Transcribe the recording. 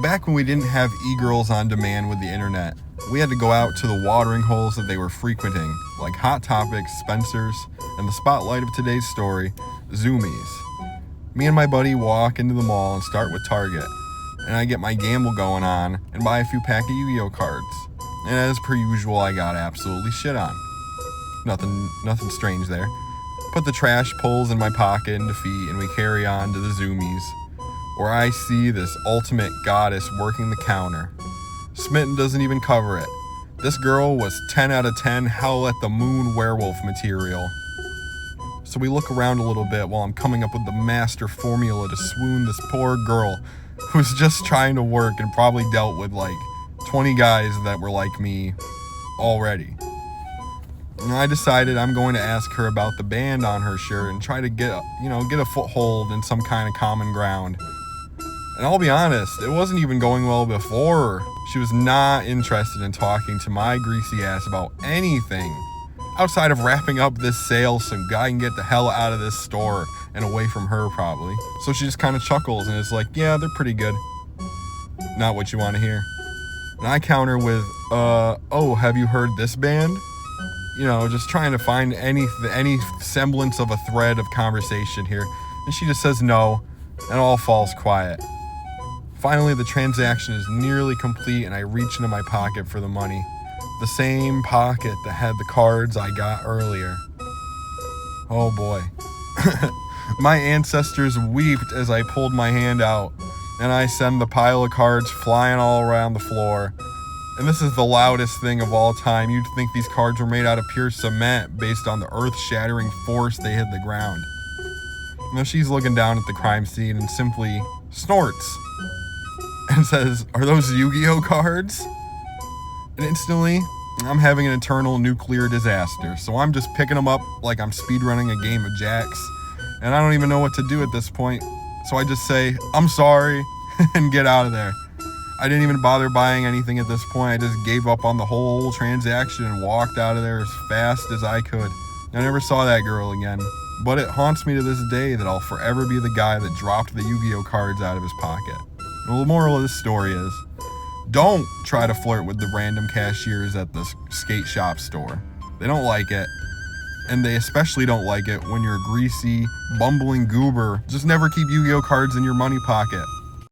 Back when we didn't have e-girls on demand with the internet, we had to go out to the watering holes that they were frequenting, like Hot Topics, Spencer's, and the spotlight of today's story, Zoomies. Me and my buddy walk into the mall and start with Target, and I get my gamble going on and buy a few pack of Yu-Gi-Oh cards. And as per usual, I got absolutely shit on. Nothing strange there. Put the trash pulls in my pocket in defeat, and we carry on to the Zoomies, where I see this ultimate goddess working the counter. Smitten doesn't even cover it. This girl was 10 out of 10 Howl at the Moon werewolf material. So we look around a little bit while I'm coming up with the master formula to swoon this poor girl who's just trying to work and probably dealt with like 20 guys that were like me already. And I decided I'm going to ask her about the band on her shirt and try to get a foothold in some kind of common ground. And I'll be honest, it wasn't even going well before. She was not interested in talking to my greasy ass about anything outside of wrapping up this sale so I can get the hell out of this store and away from her probably. So she just kind of chuckles and is like, yeah, they're pretty good. Not what you want to hear. And I counter with, oh, have you heard this band? Just trying to find any semblance of a thread of conversation here. And she just says no, and all falls quiet. Finally, the transaction is nearly complete, and I reach into my pocket for the money. The same pocket that had the cards I got earlier. Oh boy. My ancestors wept as I pulled my hand out, and I send the pile of cards flying all around the floor. And this is the loudest thing of all time. You'd think these cards were made out of pure cement based on the earth-shattering force they hit the ground. Now she's looking down at the crime scene and simply snorts and says, "Are those Yu-Gi-Oh cards?" And instantly, I'm having an eternal nuclear disaster. So I'm just picking them up like I'm speedrunning a game of jacks. And I don't even know what to do at this point. So I just say, "I'm sorry," and get out of there. I didn't even bother buying anything at this point. I just gave up on the whole transaction and walked out of there as fast as I could. I never saw that girl again. But it haunts me to this day that I'll forever be the guy that dropped the Yu-Gi-Oh cards out of his pocket. Well, the moral of this story is, don't try to flirt with the random cashiers at the skate shop store. They don't like it. And they especially don't like it when you're a greasy, bumbling goober. Just never keep Yu-Gi-Oh cards in your money pocket.